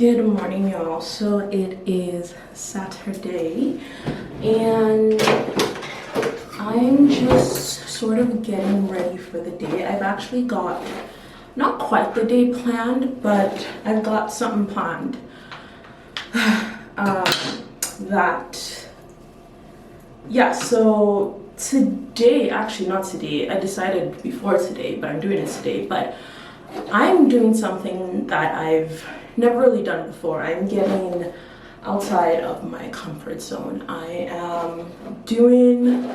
Good morning, y'all. So it is Saturday and I'm just sort of getting ready for the day. I've actually got not quite the day planned, but I've got something planned so today, actually not today, I decided before today, but I'm doing it today, but I'm doing something that I've never really done before. I'm getting outside of my comfort zone. I am doing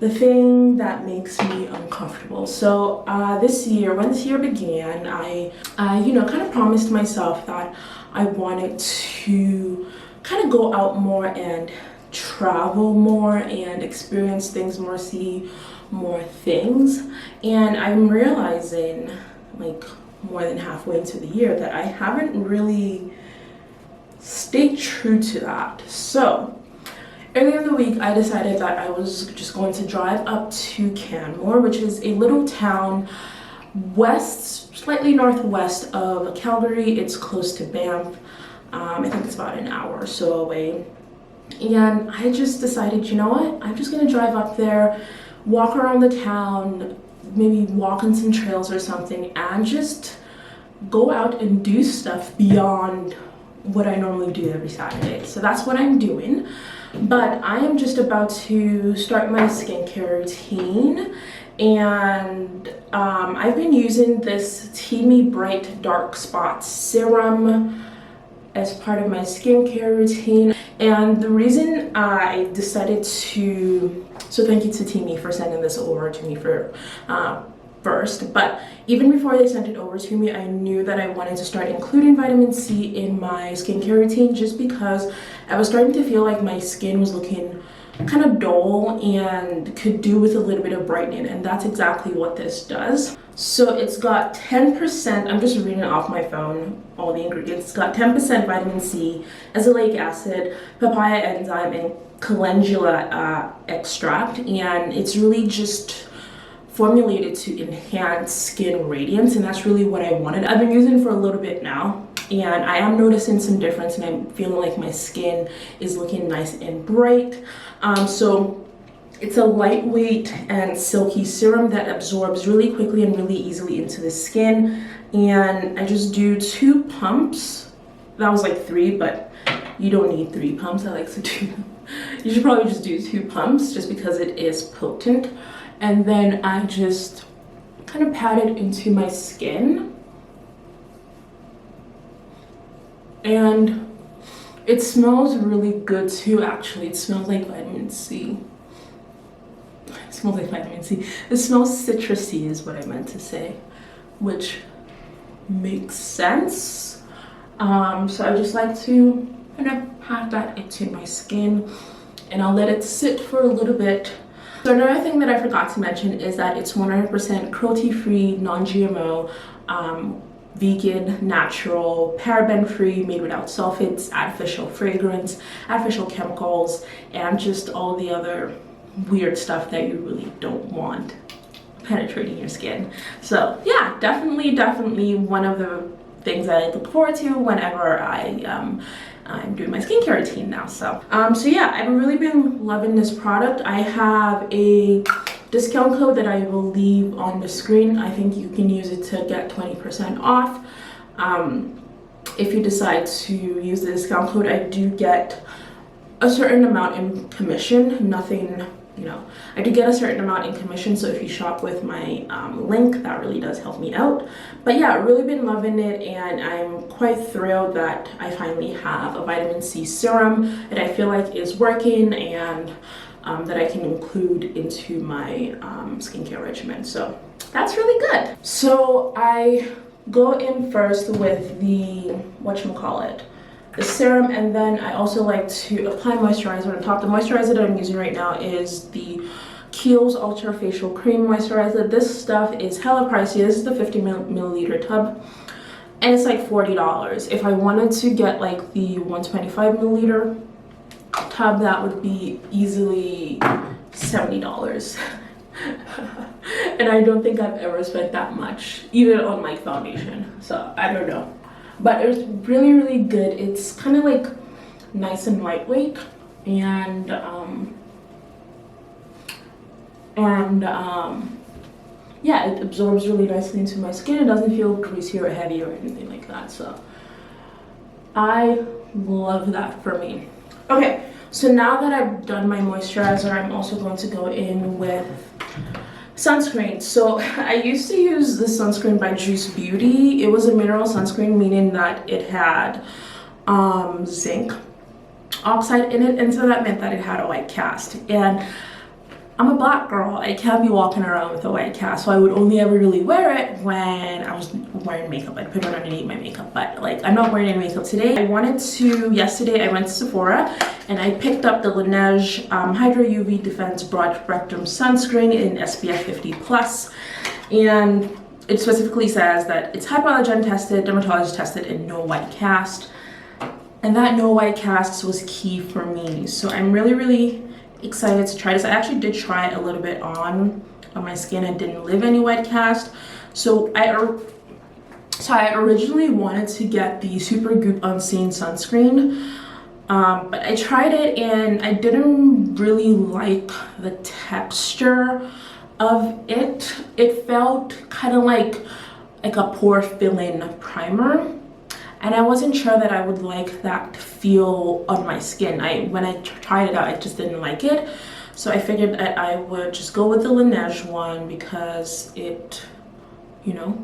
the thing that makes me uncomfortable. So this year, when this year began, I kind of promised myself that I wanted to kind of go out more and travel more and experience things more, see more things. And I'm realizing, like, more than halfway into the year, that I haven't really stayed true to that. So earlier in the week, I decided that I was just going to drive up to Canmore, which is a little town slightly northwest of Calgary. It's close to Banff. I think it's about an hour or so away. And I just decided, you know what? I'm just gonna drive up there, walk around the town, maybe walk on some trails or something, and just go out and do stuff beyond what I normally do every Saturday. So that's what I'm doing. But I am just about to start my skincare routine, and I've been using this Teami Bright Dark Spot Serum as part of my skincare routine. And the reason I decided to, so thank you to Teami for sending this over to me first, but even before they sent it over to me, I knew that I wanted to start including vitamin C in my skincare routine, just because I was starting to feel like my skin was looking kind of dull and could do with a little bit of brightening, and that's exactly what this does. So it's got 10%, I'm just reading off my phone, all the ingredients. It's got 10% vitamin C, azelaic acid, papaya enzyme, and calendula extract, and it's really just formulated to enhance skin radiance, and that's really what I wanted. I've been using it for a little bit now, and I am noticing some difference, and I'm feeling like my skin is looking nice and bright. So it's a lightweight and silky serum that absorbs really quickly and really easily into the skin. And I just do 2 pumps. That was like 3, but you don't need 3 pumps. I like to do, you should probably just do 2 pumps just because it is potent. And then I just kind of pat it into my skin. And it smells really good too, actually. It smells like vitamin C. It smells like vitamin C. It smells citrusy is what I meant to say, which makes sense. So I just like to kind of pat that into my skin, and I'll let it sit for a little bit. So another thing that I forgot to mention is that it's 100% cruelty-free, non-GMO, vegan, natural, paraben-free, made without sulfates, artificial fragrance, artificial chemicals, and just all the other weird stuff that you really don't want penetrating your skin. So yeah, definitely one of the things that I look forward to whenever I'm doing my skincare routine now. So yeah, I've really been loving this product. I have a discount code that I will leave on the screen. I think you can use it to get 20% off. If you decide to use the discount code, I do get a certain amount in commission. Nothing, I do get a certain amount in commission, so if you shop with my link, that really does help me out. But yeah, I've really been loving it, and I'm quite thrilled that I finally have a vitamin C serum that I feel like is working, and that I can include into my skincare regimen. So that's really good. So I go in first with the, the serum, and then I also like to apply moisturizer on top. The moisturizer that I'm using right now is the Kiehl's Ultra Facial Cream Moisturizer. This stuff is hella pricey. This is the 50 milliliter tub, and it's like $40. If I wanted to get like the 125 milliliter tub, that would be easily $70. And I don't think I've ever spent that much, even on like foundation. So I don't know. but it's really, really good. It's kind of like nice and lightweight, and yeah, it absorbs really nicely into my skin. It doesn't feel greasy or heavy or anything like that, so I love that for me. Okay, so now that I've done my moisturizer, I'm also going to go in with sunscreen. So I used to use this sunscreen by Juice Beauty. It was a mineral sunscreen, meaning that it had zinc oxide in it, and so that meant that it had a white cast. And I'm a black girl, I can't be walking around with a white cast, so I would only ever really wear it when I was wearing makeup. I'd put it underneath my makeup, but like I'm not wearing any makeup today. Yesterday I went to Sephora and I picked up the Laneige Hydra UV Defense Broad Spectrum Sunscreen in SPF 50+, and it specifically says that it's hypoallergen tested, dermatologist tested, and no white cast. And that no white casts was key for me, so I'm really, really excited to try this. I actually did try it a little bit on my skin and didn't leave any white cast. So I originally wanted to get the Supergoop Unseen sunscreen, but I tried it and I didn't really like the texture of it. It felt kind of like a pore filling primer, and I wasn't sure that I would like that feel on my skin. When I tried it out, I just didn't like it. So I figured that I would just go with the Laneige one because it, you know,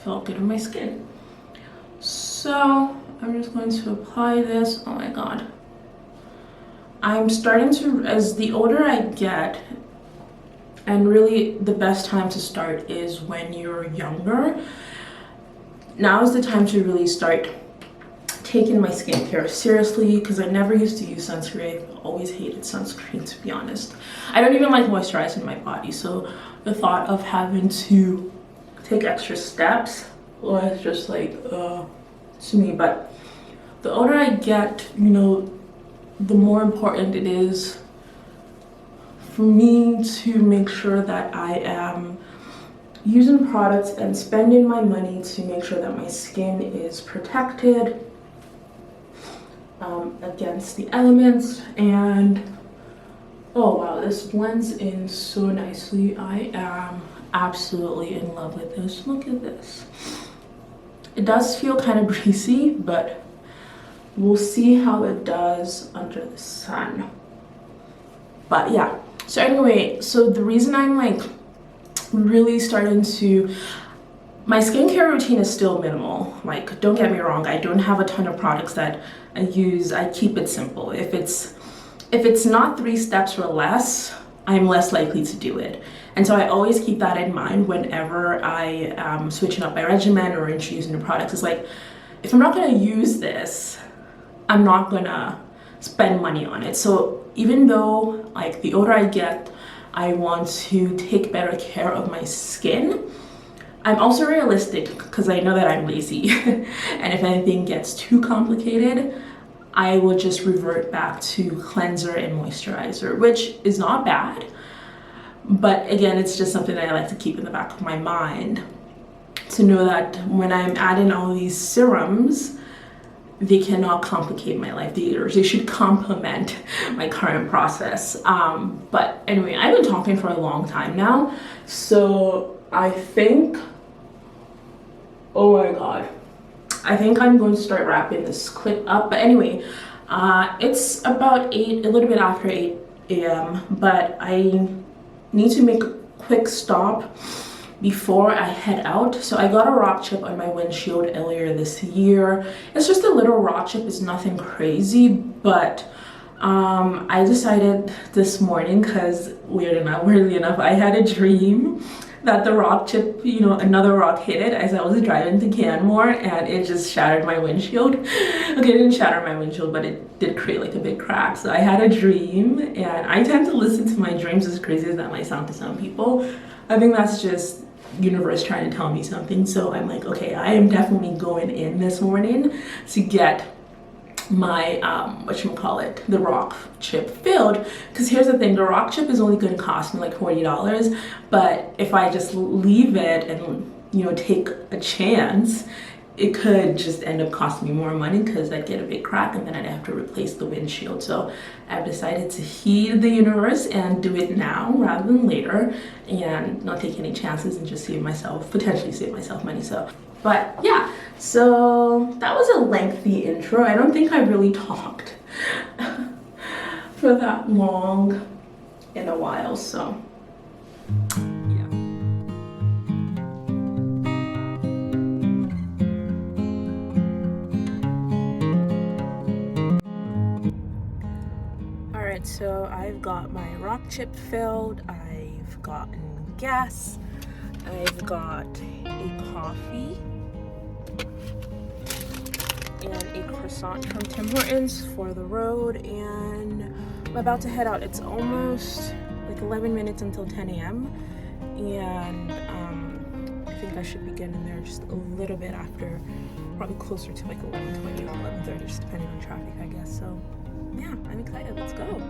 felt good on my skin. So I'm just going to apply this. Oh my God. I'm starting to, as the older I get, and really the best time to start is when you're younger. Now is the time to really start taking my skincare seriously, because I never used to use sunscreen. I've always hated sunscreen, to be honest. I don't even like moisturizing my body, so the thought of having to take extra steps was just like to me. But the older I get, you know, the more important it is for me to make sure that I am using products and spending my money to make sure that my skin is protected against the elements. And oh wow, this blends in so nicely. I am absolutely in love with this. Look at this. It does feel kind of greasy, but we'll see how it does under the sun. But yeah, so anyway, so the reason I'm like really starting to, my skincare routine is still minimal. Like, don't get me wrong, I don't have a ton of products that I use. I keep it simple. If it's not 3 steps or less, I'm less likely to do it. And so I always keep that in mind whenever I am switching up my regimen or introducing new products. It's like, if I'm not gonna use this, I'm not gonna spend money on it. So even though like the older I get, I want to take better care of my skin, I'm also realistic because I know that I'm lazy. And if anything gets too complicated, I will just revert back to cleanser and moisturizer, which is not bad. But again, it's just something that I like to keep in the back of my mind, to know that when I'm adding all these serums, they cannot complicate my life. They should complement my current process. But anyway, I've been talking for a long time now, so I think, oh my God, I think I'm going to start wrapping this clip up. But anyway, it's about a little bit after 8 a.m. but I need to make a quick stop before I head out. So I got a rock chip on my windshield earlier this year. It's just a little rock chip, it's nothing crazy, but I decided this morning, because weirdly enough, I had a dream that the rock chip, you know, another rock hit it as I was driving to Canmore, and it just shattered my windshield. Okay, it didn't shatter my windshield, but it did create like a big crack. So I had a dream, and I tend to listen to my dreams, as crazy as that might sound to some people. I think that's just universe trying to tell me something. So I'm like, okay, I am definitely going in this morning to get my whatchamacallit, the rock chip filled, because here's the thing, the rock chip is only going to cost me like $40, but if I just leave it and, you know, take a chance, it could just end up costing me more money because I'd get a big crack and then I'd have to replace the windshield. So I've decided to heed the universe and do it now rather than later and not take any chances and just potentially save myself money. So, but yeah, so that was a lengthy intro. I don't think I really talked for that long in a while, so yeah. Alright, so I've got my rock chip filled, I've gotten gas, I've got a coffee and a croissant from Tim Hortons for the road, and I'm about to head out. It's almost like 11 minutes until 10 a.m. and I think I should be getting there just a little bit after, probably closer to like 11:20 or 11:30, just depending on traffic, I guess. So yeah, I'm excited. Let's go.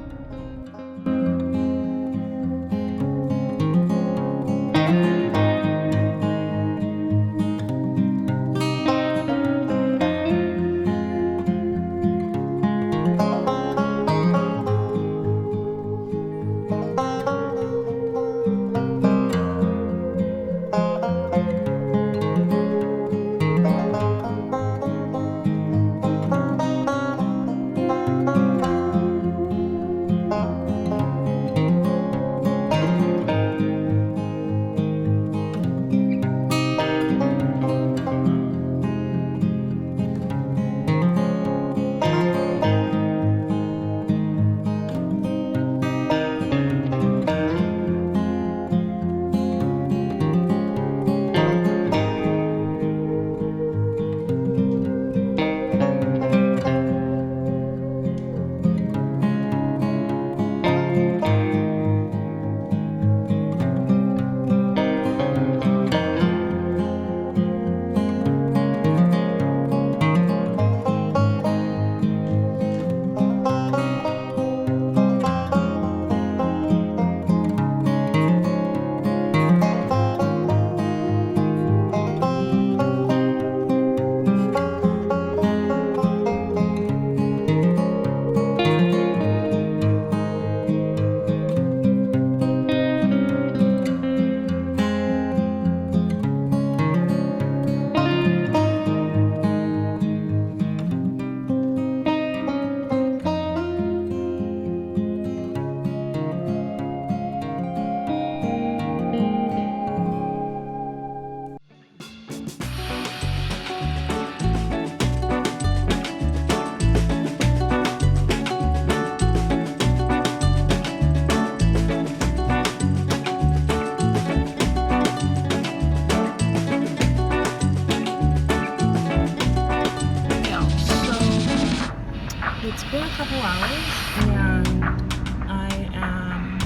It's been a couple hours and I am,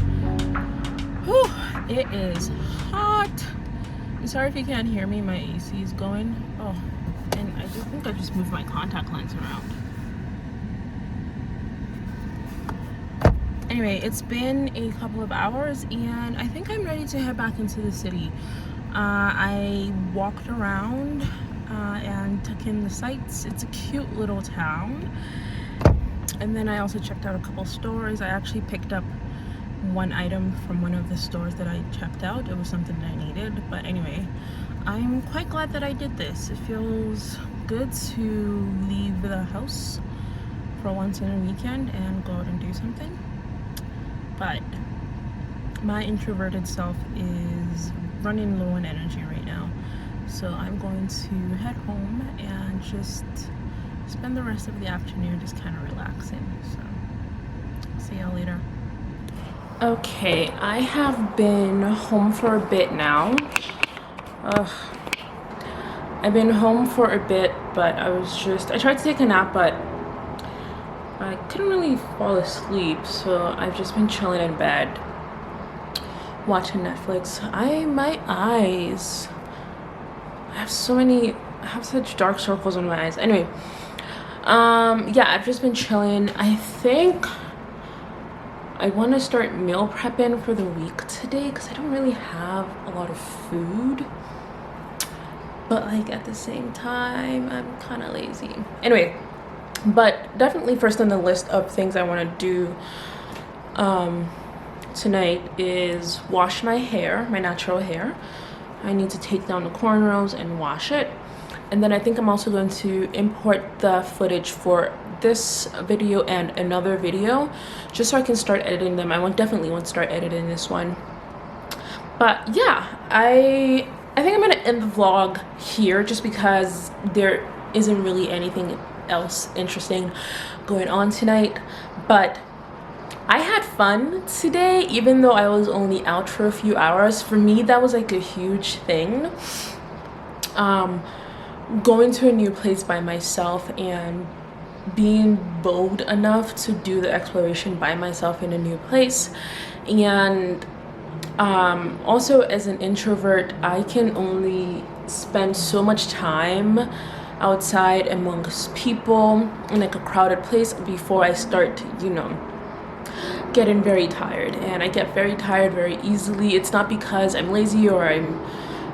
it is hot. I'm sorry if you can't hear me, my AC is going. Oh, and I just think I just moved my contact lens around. Anyway, it's been a couple of hours and I think I'm ready to head back into the city. I walked around and took in the sights. It's a cute little town. And then I also checked out a couple stores. I actually picked up one item from one of the stores that I checked out. It was something that I needed. But anyway, I'm quite glad that I did this. It feels good to leave the house for once in a weekend and go out and do something. But my introverted self is running low on energy right now. So I'm going to head home and just spend the rest of the afternoon just kind of relaxing. So see y'all later. Okay, I have been home for a bit now. I've been home for a bit, but I tried to take a nap, but I couldn't really fall asleep, so I've just been chilling in bed watching Netflix. My eyes, I have such dark circles in my eyes. Anyway, yeah, I've just been chilling. I think I want to start meal prepping for the week today because I don't really have a lot of food. but like at the same time I'm kind of lazy. Anyway, but definitely first on the list of things I want to do tonight is wash my hair, my natural hair. I need to take down the cornrows and wash it. And then I think I'm also going to import the footage for this video and another video just so I can start editing them. I definitely want to start editing this one. But yeah, I think I'm gonna end the vlog here just because there isn't really anything else interesting going on tonight. But I had fun today, even though I was only out for a few hours. For me, that was like a huge thing. Going to a new place by myself and being bold enough to do the exploration by myself in a new place. And also, as an introvert, I can only spend so much time outside amongst people in like a crowded place before I start, you know, getting very tired. And I get very tired very easily. It's not because I'm lazy or I'm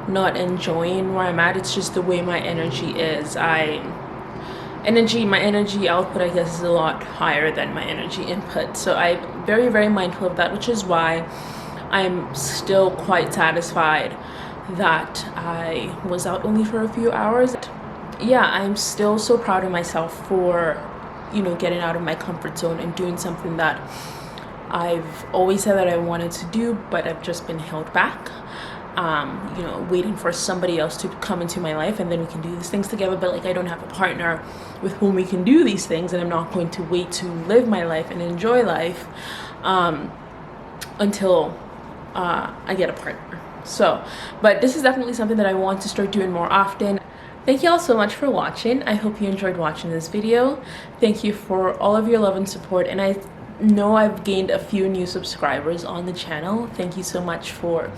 not enjoying where I'm at, it's just the way my energy is. My energy output, I guess, is a lot higher than my energy input, so I'm very, very mindful of that, which is why I'm still quite satisfied that I was out only for a few hours. Yeah, I'm still so proud of myself for, you know, getting out of my comfort zone and doing something that I've always said that I wanted to do, but I've just been held back. You know, waiting for somebody else to come into my life and then we can do these things together. But like, I don't have a partner with whom we can do these things, and I'm not going to wait to live my life and enjoy life until I get a partner. So, but this is definitely something that I want to start doing more often. Thank you all so much for watching. I hope you enjoyed watching this video. Thank you for all of your love and support, and I know I've gained a few new subscribers on the channel. Thank you so much for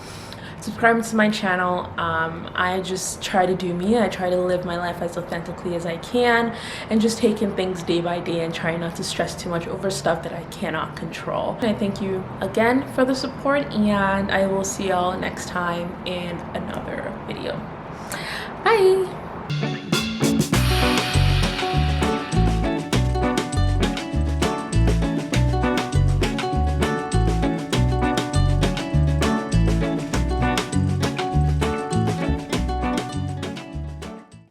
subscribing to my channel. I just try to do me. I try to live my life as authentically as I can and just taking things day by day and trying not to stress too much over stuff that I cannot control. I thank you again for the support, and I will see y'all next time in another video. Bye!